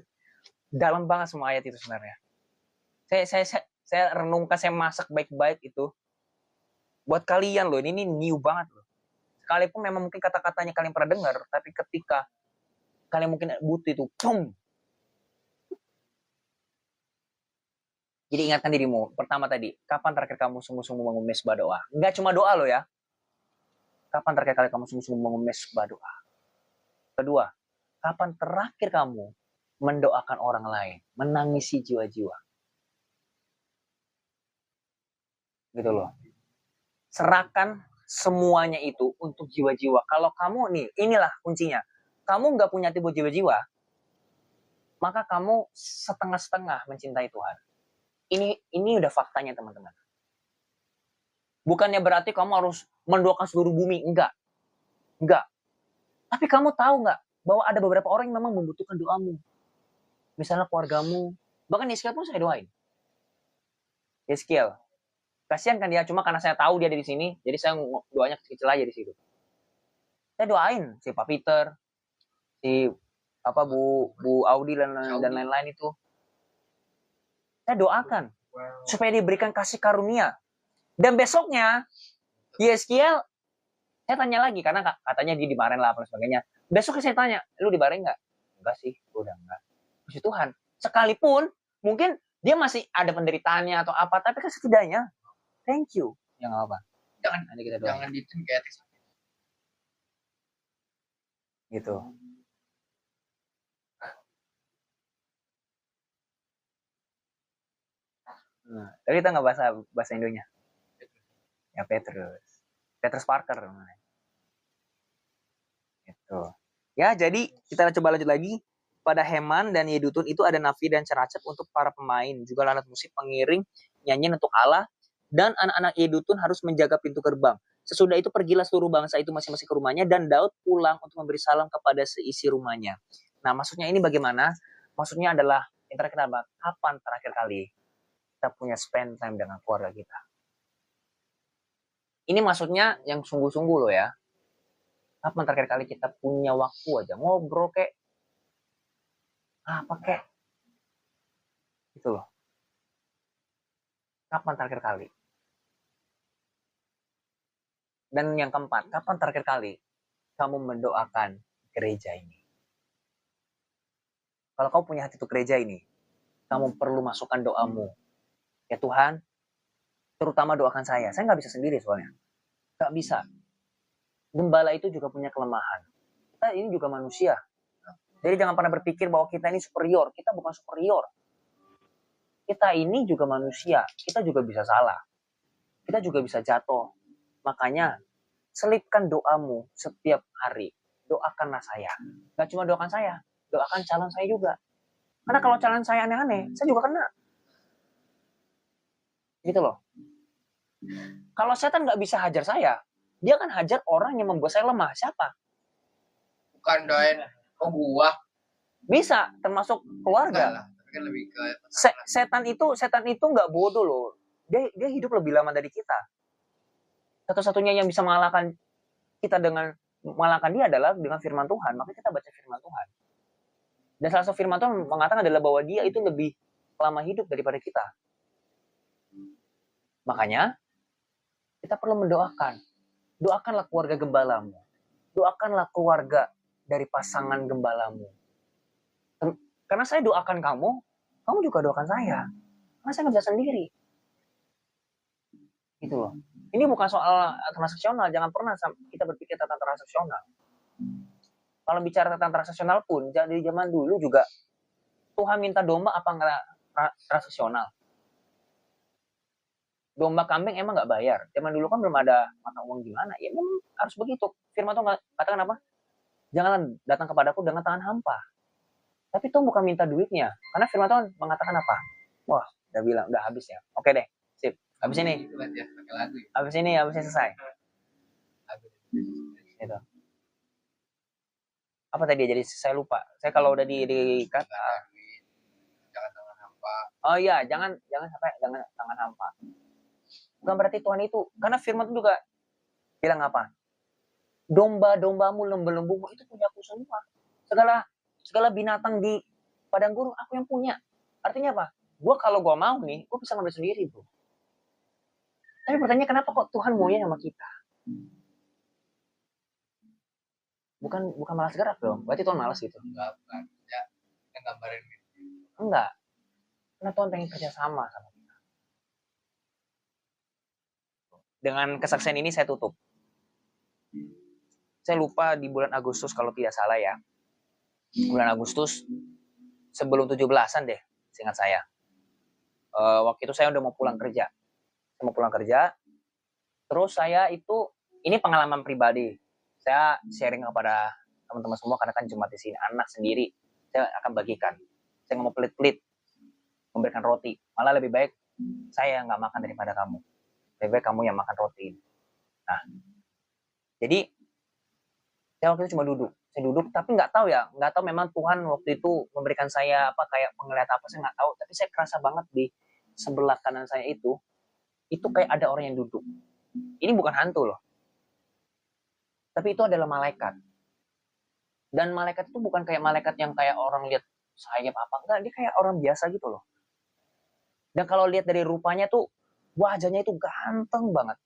dalam banget semua ayat itu sebenarnya. Saya renungkan, saya masak baik-baik itu buat kalian loh. Ini new banget loh. Sekalipun memang mungkin kata-katanya kalian pernah dengar, tapi ketika kalian mungkin butuh itu, boom. Jadi ingatkan dirimu. Pertama tadi, kapan terakhir kamu sungguh-sungguh bangun mesbah doa? Enggak cuma doa loh ya. Kapan terakhir kali kamu sungguh-sungguh bangun mesbah doa? Kedua, kapan terakhir kamu mendoakan orang lain, menangisi jiwa-jiwa? Gitu loh. Serahkan semuanya itu untuk jiwa-jiwa. Kalau kamu nih, inilah kuncinya. Kamu nggak punya hati buat jiwa-jiwa, maka kamu setengah-setengah mencintai Tuhan. Ini udah faktanya teman-teman. Bukannya berarti kamu harus mendoakan seluruh bumi, enggak. Tapi kamu tahu nggak bahwa ada beberapa orang yang memang membutuhkan doamu. Misalnya keluargamu, bahkan Yeskiel pun saya doain. Yeskiel, kasihan kan dia, cuma karena saya tahu dia ada di sini, jadi saya doanya kecil-kecil aja di situ. Saya doain si Pak Peter, si Bu Audi dan lain-lain itu. Saya doakan supaya diberikan kasih karunia. Dan besoknya Yeskiel, saya tanya lagi karena katanya dia dimarahin lah dan sebagainya. Besoknya saya tanya, lu dimarahin nggak? Enggak sih, udah enggak. Puji Tuhan. Sekalipun mungkin dia masih ada penderitaannya atau apa, tapi kan setidaknya thank you. Ya nggak apa. Jangan ditin kayak gitu. Nah, tapi kita nggak bahasa Indonya. Ya Petrus Parker namanya. Gitu. Ya, jadi kita coba lanjut lagi. Pada Heman dan Yedutun itu ada Nafi dan Ceracep untuk para pemain, juga alat musik pengiring, nyanyian untuk Allah, dan anak-anak Yedutun harus menjaga pintu gerbang. Sesudah itu pergilah seluruh bangsa itu masing-masing ke rumahnya, dan Daud pulang untuk memberi salam kepada seisi rumahnya. Nah, maksudnya ini bagaimana? Maksudnya adalah, yang terakhir apa? Kapan terakhir kali kita punya spend time dengan keluarga kita? Ini maksudnya yang sungguh-sungguh loh ya. Kapan terakhir kali kita punya waktu aja ngobrol kek, apa kek, gitu loh. Kapan terakhir kali? Dan yang keempat, kapan terakhir kali kamu mendoakan gereja ini? Kalau kamu punya hati untuk gereja ini, kamu perlu masukkan doamu. Ya Tuhan, terutama doakan saya. Saya nggak bisa sendiri soalnya. Nggak bisa. Gembala itu juga punya kelemahan. Kita ini juga manusia. Jadi jangan pernah berpikir bahwa kita ini superior. Kita bukan superior. Kita ini juga manusia. Kita juga bisa salah. Kita juga bisa jatuh. Makanya selipkan doamu setiap hari. Doakanlah saya. Gak cuma doakan saya, doakan calon saya juga. Karena kalau calon saya aneh-aneh, saya juga kena. Gitu loh. Kalau setan gak bisa hajar saya, dia kan hajar orang yang membuat saya lemah. Siapa? Bukan doain gua. Bisa, termasuk keluarga. Setan itu nggak bodoh loh. Dia hidup lebih lama dari kita. Satu-satunya yang bisa mengalahkan kita dengan mengalahkan dia adalah dengan firman Tuhan. Maka kita baca firman Tuhan. Dan salah satu firman Tuhan mengatakan adalah bahwa dia itu lebih lama hidup daripada kita. Makanya kita perlu mendoakan. Doakanlah keluarga gembalamu. Doakanlah keluarga dari pasangan gembalamu. Karena saya doakan kamu, kamu juga doakan saya. Karena saya nggak bisa sendiri. Gitu loh. Ini bukan soal transaksional. Jangan pernah kita berpikir tentang transaksional. Kalau bicara tentang transaksional pun, dari zaman dulu juga Tuhan minta domba apa nggak transaksional? Domba kambing emang nggak bayar. Zaman dulu kan belum ada mata uang gimana. Ya memang harus begitu. Firman Tuhan katakan apa? Janganlah datang kepadaku dengan tangan hampa. Tapi Tuhan bukan minta duitnya. Karena firman Tuhan mengatakan apa? Wah, udah habis ya. Oke deh, sip. Habis ini. Habis ini selesai. Itu. Apa tadi jadi saya lupa. Saya kalau udah di kata jangan tangan hampa. Oh iya, jangan sampai jangan tangan hampa. Bukan berarti Tuhan itu, karena firman itu juga bilang apa? Domba-dombamu, lembu-lembumu itu punyaku semua. Segala binatang di padang gurun aku yang punya. Artinya apa? Gua kalau gua mau nih, gua bisa ngambil sendiri, bro. Tapi pertanyaannya kenapa kok Tuhan maunya sama kita? Bukan malas gerak dong. Berarti Tuhan malas gitu. Enggak. Ya, gambarin gitu. Enggak. Karena Tuhan pengen kerja sama kita. Dengan kesaksian ini saya tutup. Saya lupa di bulan Agustus kalau tidak salah ya. Bulan Agustus sebelum 17-an deh, seingat saya. Waktu itu saya udah mau pulang kerja. Saya mau pulang kerja. Terus saya itu, ini pengalaman pribadi. Saya sharing kepada teman-teman semua karena kan Jumat di sini, anak sendiri. Saya akan bagikan. Saya nggak mau pelit-pelit memberikan roti. Malah lebih baik saya nggak makan daripada kamu. Lebih baik kamu yang makan roti. Nah, jadi saya waktu itu cuma duduk. Saya duduk, tapi nggak tahu memang Tuhan waktu itu memberikan saya apa kayak penglihatan apa saya nggak tahu. Tapi saya kerasa banget di sebelah kanan saya itu kayak ada orang yang duduk. Ini bukan hantu loh. Tapi itu adalah malaikat. Dan malaikat itu bukan kayak malaikat yang kayak orang lihat sayap apa. Enggak, dia kayak orang biasa gitu loh. Dan kalau lihat dari rupanya tuh, wajahnya itu ganteng banget.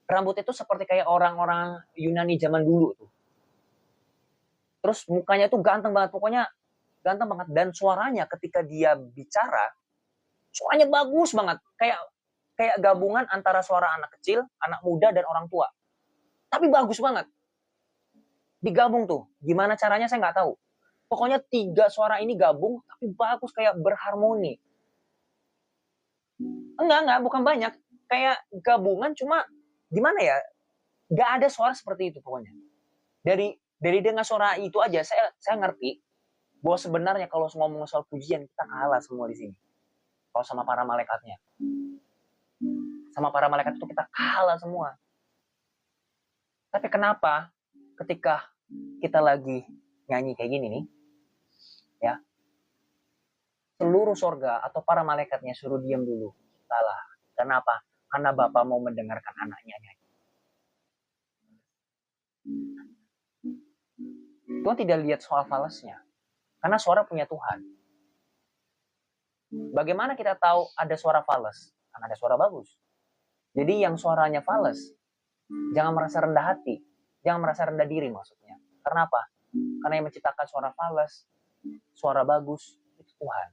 Rambutnya itu seperti kayak orang-orang Yunani zaman dulu tuh. Terus mukanya tuh ganteng banget. Pokoknya ganteng banget. Dan suaranya ketika dia bicara, suaranya bagus banget. Kayak gabungan antara suara anak kecil, anak muda, dan orang tua. Tapi bagus banget. Digabung tuh. Gimana caranya saya nggak tahu. Pokoknya 3 suara ini gabung, tapi bagus kayak berharmoni. Enggak, bukan banyak. Kayak gabungan cuma gimana ya? Nggak ada suara seperti itu pokoknya. Dari dengar suara itu aja saya ngerti bahwa sebenarnya kalau ngomong soal pujian kita kalah semua di sini. Kalau sama para malaikatnya. Sama para malaikat itu kita kalah semua. Tapi kenapa ketika kita lagi nyanyi kayak gini nih, ya, seluruh sorga atau para malaikatnya suruh diam dulu. Salah. Kenapa? Karena Bapa mau mendengarkan anaknya nyanyi. Tuhan tidak lihat soal falasnya. Karena suara punya Tuhan. Bagaimana kita tahu ada suara fales? Karena ada suara bagus. Jadi yang suaranya fales, jangan merasa rendah hati. Jangan merasa rendah diri maksudnya. Karena apa? Karena yang menciptakan suara fales, suara bagus, itu Tuhan.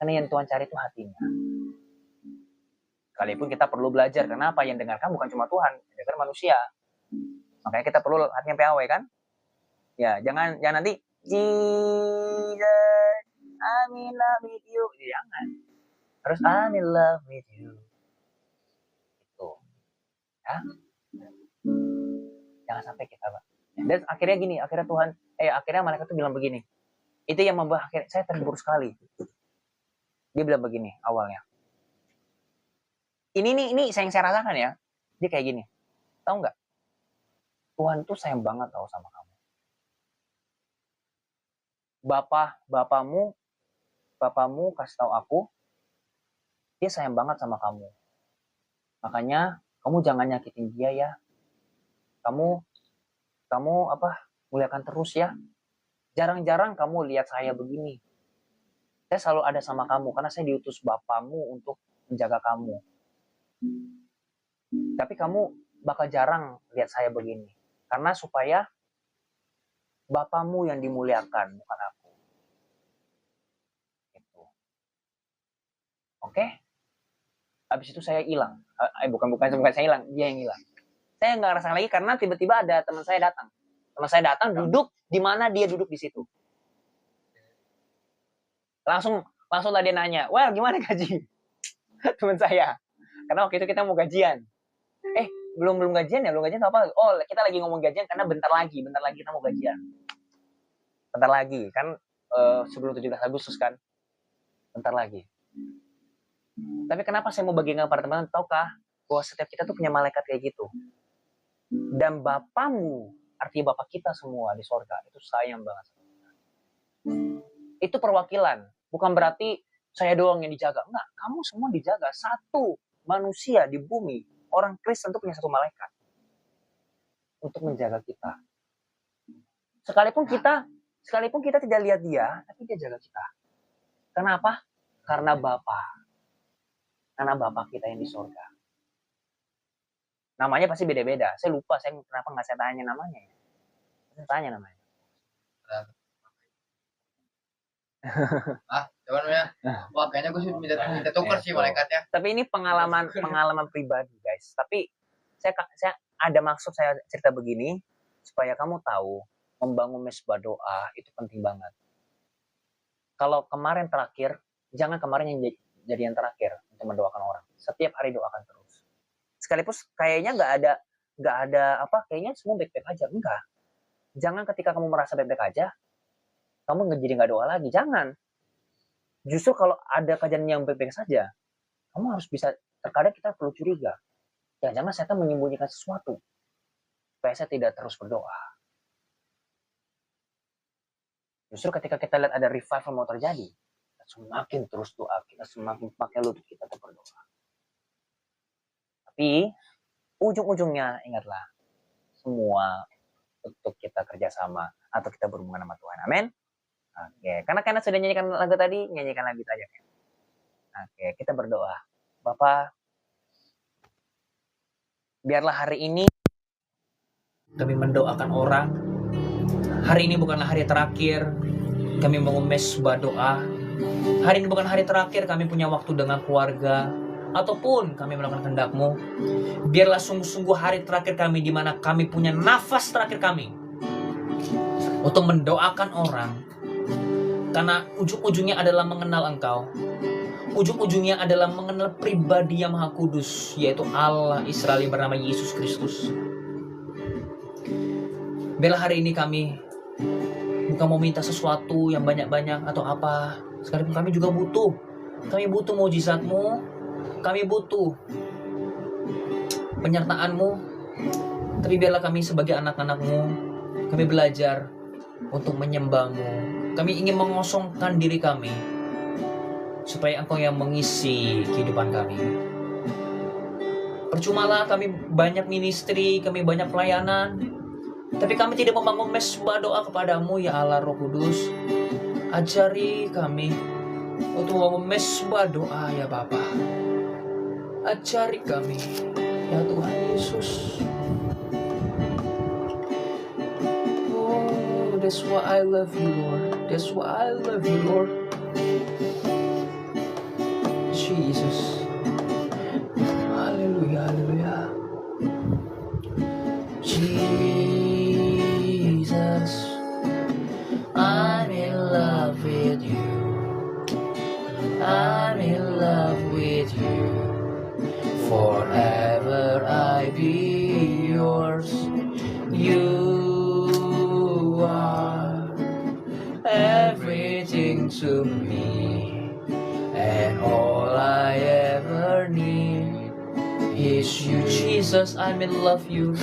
Karena yang Tuhan cari itu hatinya. Sekalipun kita perlu belajar. Kenapa? Yang dengarkan bukan cuma Tuhan, yang dengar manusia. Makanya kita perlu hatinya PAW kan? Ya, jangan nanti Jesus, I'm in love with you. Jangan. Harus I'm in love with you. Itu. Ya. Jangan sampai kita, Pak. Dan akhirnya gini, akhirnya malaikat itu bilang begini. Itu yang membuat akhirnya saya terhibur sekali. Dia bilang begini awalnya. Ini yang saya rasakan ya. Dia kayak gini. Tahu nggak? Tuhan tuh sayang banget tahu sama kamu. Bapamu kasih tahu aku, dia sayang banget sama kamu. Makanya kamu jangan nyakitin dia ya. Kamu muliakan terus ya. Jarang-jarang kamu lihat saya begini. Saya selalu ada sama kamu karena saya diutus Bapamu untuk menjaga kamu. Tapi kamu bakal jarang lihat saya begini. Karena supaya Bapamu yang dimuliakan, bukan aku. Gitu. Oke? Habis itu saya hilang. Bukan saya hilang, dia yang hilang. Saya nggak ngerasain lagi karena tiba-tiba ada teman saya datang. Teman saya datang duduk di mana dia duduk di situ. Langsung lah dia nanya, "Well, gimana gaji?" Teman saya. Karena waktu itu kita mau gajian. Belum gajian ya? Belum gajian apa? Oh, kita lagi ngomong gajian karena bentar lagi kita mau gajian. Bentar lagi kan sebelum 17 Agustus kan. Bentar lagi. Tapi kenapa saya mau bagikan kepada teman-teman? Tahukah bahwa setiap kita tuh punya malaikat kayak gitu. Dan Bapamu, artinya Bapak kita semua di sorga, itu sayang banget. Itu perwakilan. Bukan berarti saya doang yang dijaga. Enggak, kamu semua dijaga. Satu manusia di bumi, orang Kristen itu punya satu malaikat untuk menjaga kita. Sekalipun kita tidak lihat dia, tapi dia jaga kita. Kenapa? Karena Bapa. Karena Bapa kita yang di sorga. Namanya pasti beda-beda. Saya lupa, saya kenapa nggak saya tanya namanya ya. Saya tanya namanya. Coba ya. Wah, kayaknya gue sih minta tuker sih malaikatnya. Tapi ini pengalaman pribadi, guys. Tapi saya ada maksud saya cerita begini supaya kamu tahu membangun mesbah doa itu penting banget. Kalau kemarin terakhir, jangan kemarin yang jadi yang terakhir untuk mendoakan orang. Setiap hari doakan terus. Sekalipun kayaknya nggak ada apa, kayaknya semua baik-baik aja. Enggak. Jangan ketika kamu merasa baik-baik aja, kamu jadi nggak doa lagi. Jangan. Justru kalau ada kejadian yang baik-baik saja, kamu harus bisa, terkadang kita perlu curiga. Jangan setan menyembunyikan sesuatu supaya saya tidak terus berdoa. Justru ketika kita lihat ada revival mau terjadi, kita semakin terus doa, kita semakin pakai lutut kita untuk berdoa. Tapi ujung-ujungnya ingatlah, semua untuk kita kerjasama atau kita berhubungan sama Tuhan. Amin. Oke, karena sudah nyanyikan lagu tadi, nyanyikan lagu aja. Oke, kita berdoa. Bapak, biarlah hari ini kami mendoakan orang. Hari ini bukanlah hari terakhir kami bangun mesbah doa. Hari ini bukan hari terakhir kami punya waktu dengan keluarga ataupun kami melakukan kehendak-Mu. Biarlah sungguh-sungguh hari terakhir kami di mana kami punya nafas terakhir kami untuk mendoakan orang. Karena ujung-ujungnya adalah mengenal Engkau. Ujung-ujungnya adalah mengenal pribadi yang Maha Kudus, yaitu Allah Israel yang bernama Yesus Kristus. Biarlah hari ini kami bukan mau minta sesuatu yang banyak-banyak atau apa. Sekalipun kami juga butuh. Kami butuh mujizat-Mu. Kami butuh penyertaan-Mu. Tapi biarlah kami sebagai anak-anak-Mu, kami belajar untuk menyembah-Mu. Kami ingin mengosongkan diri kami supaya Engkau yang mengisi kehidupan kami. Percumalah kami banyak ministry, kami banyak pelayanan, tapi kami tidak membangun mesbah doa kepadamu, ya Allah Roh Kudus. Ajari kami untuk membangun mesbah doa, ya Bapa. Ajari kami, ya Tuhan Yesus. Oh, that's why I love you, Lord. That's why I love you, Lord. Jesus. Hallelujah, hallelujah. Jesus, I'm in love with you. I'm in love with you. Forever I be yours. You are everything to me, and all I ever need is you. Jesus, I'm in love with you.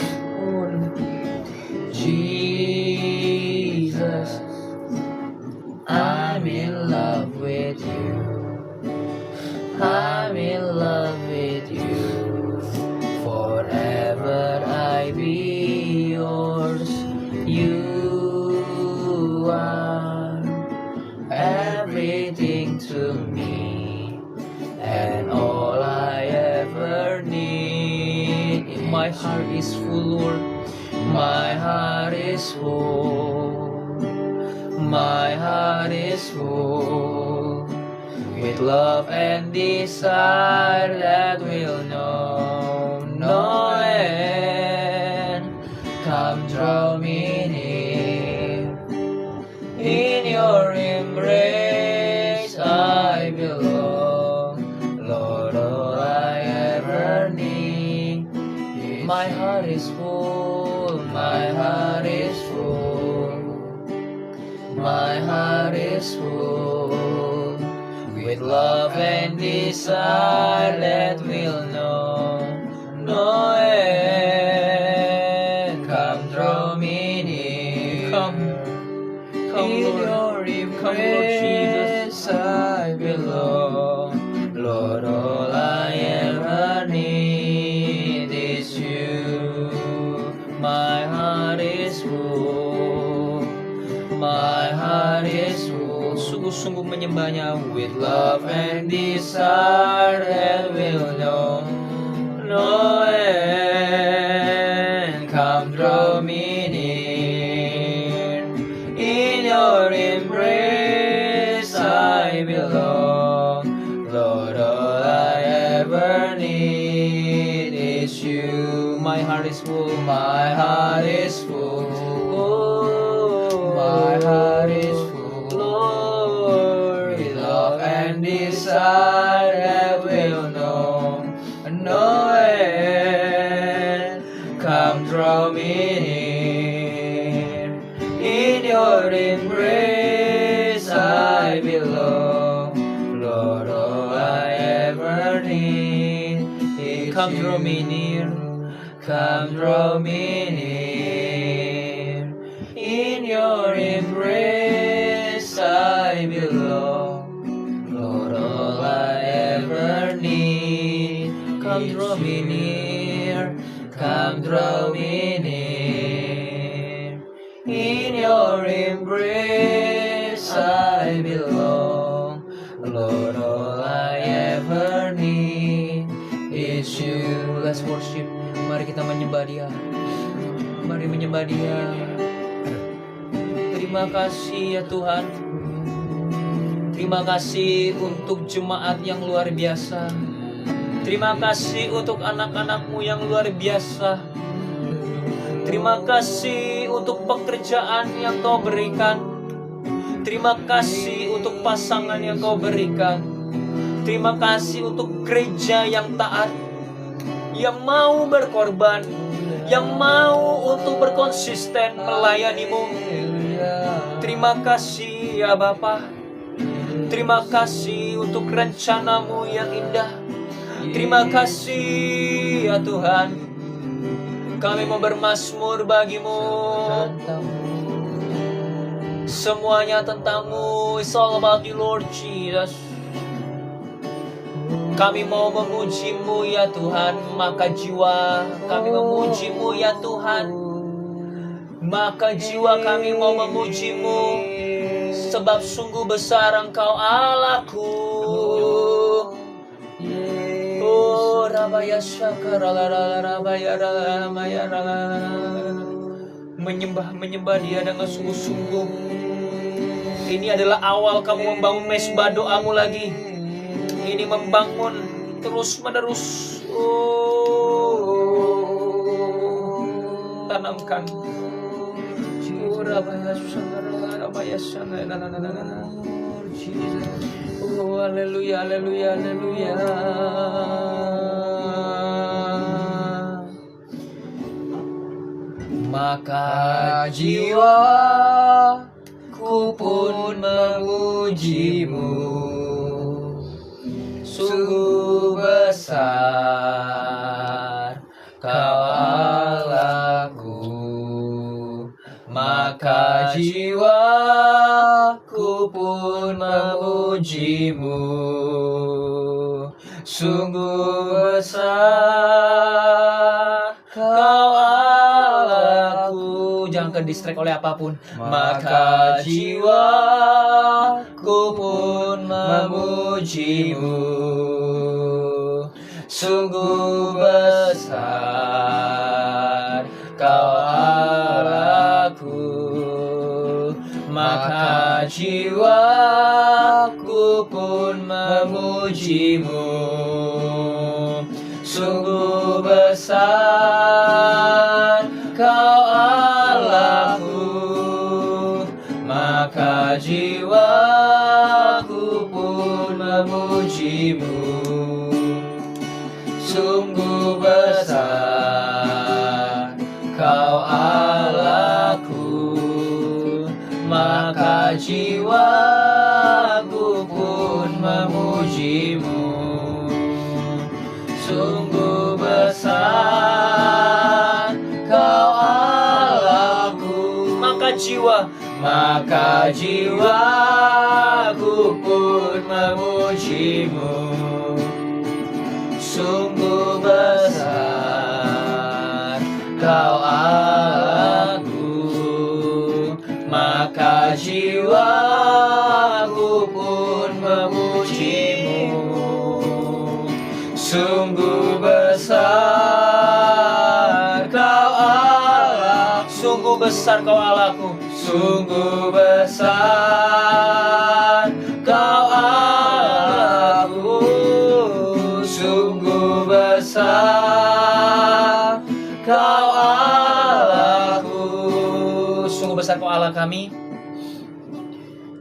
Jesus, I'm in love with you. I'm in love with you. Forever I be yours. You are everything to me, and all I ever need. My heart is full, Lord. My heart is full. My heart is full with love and desire that will know no end. Come draw me near. In your embrace I belong. Lord, all I ever need. My heart is full. My heart is full. My heart is full with love and desire that will know no end. Come draw me near. Come, in your embrace I belong. Lord, all I ever need is you. My heart is full. My heart is full. Sungguh-sungguh menyembahnya with love and desire that will know no end. Come draw me near. In your embrace I belong. Lord, all I ever need is you. My heart is full. My heart is full. Oh, my heart is full. Lord, with love and desire that will know no end. Come draw me near. In your embrace I belong. Lord, all I ever need is come draw me near. Come draw me near. In your embrace I belong. Lord, all I ever need. Come draw me near. Come draw me near. In your embrace I belong. Lord, all I ever need is you. Let's worship. Mari kita menyembah Dia. Mari menyembah Dia. Terima kasih ya Tuhan. Terima kasih untuk jemaat yang luar biasa. Terima kasih untuk anak-anak-Mu yang luar biasa. Terima kasih untuk pekerjaan yang Kau berikan. Terima kasih untuk pasangan yang Kau berikan. Terima kasih untuk gereja yang taat, yang mau berkorban, yang mau untuk berkonsisten melayani-Mu. Terima kasih ya Bapa. Terima kasih untuk rencana-Mu yang indah. Terima kasih ya Tuhan. Kami mau bermazmur bagi-Mu. Semuanya tentang-Mu. It's all about you, Lord Jesus. Kami mau memuji-Mu ya Tuhan, maka jiwa kami memuji-Mu ya Tuhan. Maka jiwa kami mau memuji-Mu, sebab sungguh besar Engkau Allahku. Oh, Rabaya Syakara, Rabaya Ramaya, menyembah Dia dengan sungguh-sungguh. Ini adalah awal kamu membangun mesbah doamu lagi. Ini membangun terus menerus. Tanamkan. Oh, haleluya, haleluya, haleluya. Maka jiwaku pun memuji-Mu. Sungguh besar Kau Allahku, maka jiwaku pun memuji-Mu. Sungguh besar Kau Allahku. Jangan ke-distract oleh apapun. Maka jiwaku pun memuji-Mu. Sungguh besar Kau Allahku, maka jiwaku pun memuji-Mu. Sungguh besar Kau Allahku, maka jiwaku pun memuji-Mu. Sungguh besar Kau Allahku, maka jiwaku pun memuji-Mu. maka jiwaku pun memujimu. Sungguh besar Kau Allahku, maka jiwaku pun memujimu. Sungguh besar Kau Allah, sungguh besar Kau Allahku, sungguh besar Kau Allahku, sungguh besar Kau Allahku. Sungguh besar Kau Allah kami.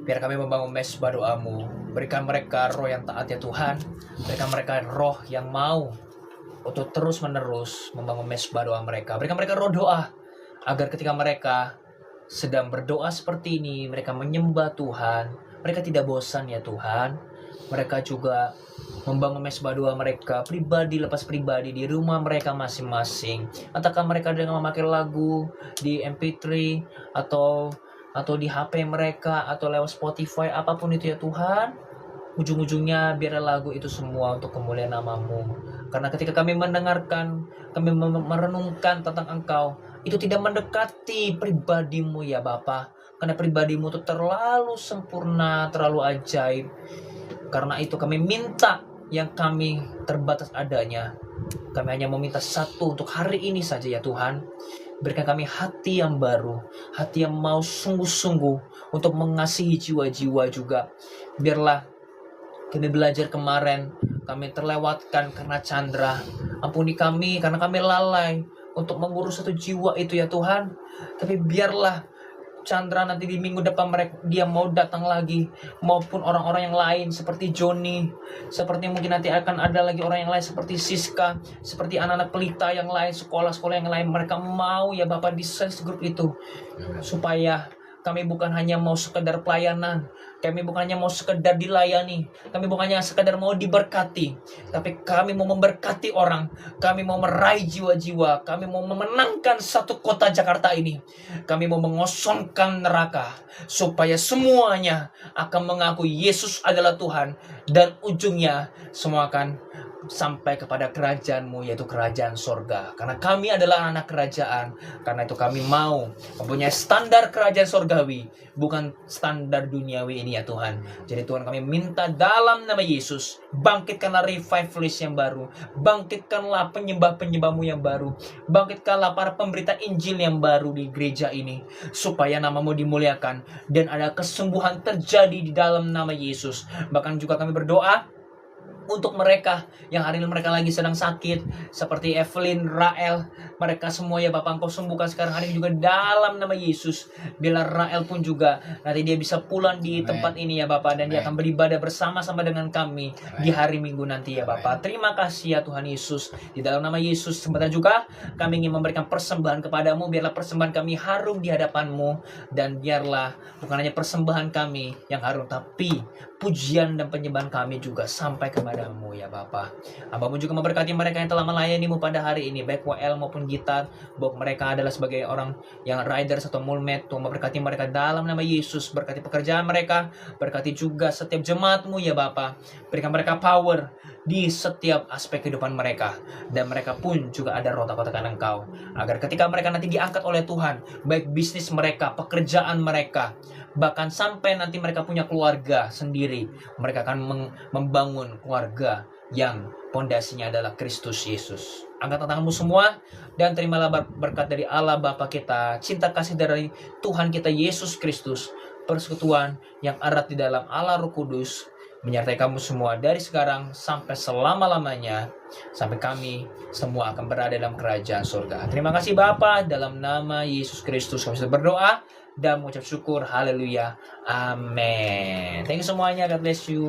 Biar kami membangun mesbah doa-Mu. Berikan mereka roh yang taat ya Tuhan. Berikan mereka roh yang mau untuk terus-menerus membangun mesbah doa mereka. Berikan mereka roh doa, agar ketika mereka sedang berdoa seperti ini, mereka menyembah Tuhan, mereka tidak bosan ya Tuhan. Mereka juga membangun mesbah doa mereka pribadi lepas pribadi di rumah mereka masing-masing. Entahkah mereka dengan memakai lagu di MP3 atau di HP mereka atau lewat Spotify, apapun itu ya Tuhan. Ujung-ujungnya biarlah lagu itu semua untuk kemuliaan nama-Mu. Karena ketika kami mendengarkan, kami merenungkan tentang Engkau, itu tidak mendekati pribadi-Mu ya Bapa. Karena pribadi-Mu itu terlalu sempurna, terlalu ajaib. Karena itu kami minta yang kami terbatas adanya. Kami hanya meminta satu untuk hari ini saja ya Tuhan. Berikan kami hati yang baru, hati yang mau sungguh-sungguh untuk mengasihi jiwa-jiwa juga. Biarlah kami belajar kemarin, kami terlewatkan karena candra. Ampuni kami karena kami lalai untuk mengurus satu jiwa itu ya Tuhan. Tapi biarlah candra nanti di minggu depan dia mau datang lagi, maupun orang-orang yang lain seperti Joni, seperti mungkin nanti akan ada lagi orang yang lain seperti Siska, seperti anak-anak pelita yang lain, sekolah-sekolah yang lain. Mereka mau ya Bapak di sense group itu, supaya kami bukan hanya mau sekedar pelayanan, kami bukan hanya mau sekedar dilayani, kami bukan hanya sekedar mau diberkati, tapi kami mau memberkati orang, kami mau meraih jiwa-jiwa, kami mau memenangkan satu kota Jakarta ini, kami mau mengosongkan neraka, supaya semuanya akan mengaku Yesus adalah Tuhan, dan ujungnya semua akan sampai kepada kerajaan-Mu, yaitu kerajaan sorga. Karena kami adalah anak kerajaan, karena itu kami mau mempunyai standar kerajaan sorgawi, bukan standar duniawi ini ya Tuhan. Jadi Tuhan, kami minta dalam nama Yesus, bangkitkanlah revivalist yang baru, bangkitkanlah penyembah-penyembah-Mu yang baru, bangkitkanlah para pemberita Injil yang baru di gereja ini, supaya nama-Mu dimuliakan dan ada kesembuhan terjadi di dalam nama Yesus. Bahkan juga kami berdoa untuk mereka yang hari ini mereka lagi sedang sakit, seperti Evelyn, Rael, mereka semua ya Bapak, Engkau sembuhkan sekarang hari ini juga dalam nama Yesus. Bila Rael pun juga nanti dia bisa pulang di tempat ini ya Bapak, dan dia akan beribadah bersama-sama dengan kami di hari Minggu nanti ya Bapak. Terima kasih ya Tuhan Yesus. Di dalam nama Yesus sebentar juga kami ingin memberikan persembahan kepadamu. Biarlah persembahan kami harum di hadapan-Mu, dan biarlah bukan hanya persembahan kami yang harum, tapi pujian dan penyembahan kami juga sampai kepadamu ya Bapa. Hamba-Mu juga memberkati mereka yang telah melayani-Mu pada hari ini, baik WL maupun gitar, bahwa mereka adalah sebagai orang yang riders atau mulmet. Tuhan memberkati mereka dalam nama Yesus, berkati pekerjaan mereka, berkati juga setiap jemaat-Mu ya Bapa. Berikan mereka power di setiap aspek kehidupan mereka, dan mereka pun juga ada roh takut akan Engkau, agar ketika mereka nanti diangkat oleh Tuhan, baik bisnis mereka, pekerjaan mereka, bahkan sampai nanti mereka punya keluarga sendiri, mereka akan membangun keluarga yang pondasinya adalah Kristus Yesus. Angkat tanganmu semua dan terimalah berkat dari Allah Bapa kita, cinta kasih dari Tuhan kita Yesus Kristus, persekutuan yang erat di dalam Allah Roh Kudus menyertai kamu semua dari sekarang sampai selama-lamanya, sampai kami semua akan berada dalam kerajaan surga. Terima kasih Bapa, dalam nama Yesus Kristus kami sudah berdoa dan mengucap syukur. Haleluya. Amin. Thank you semuanya. God bless you.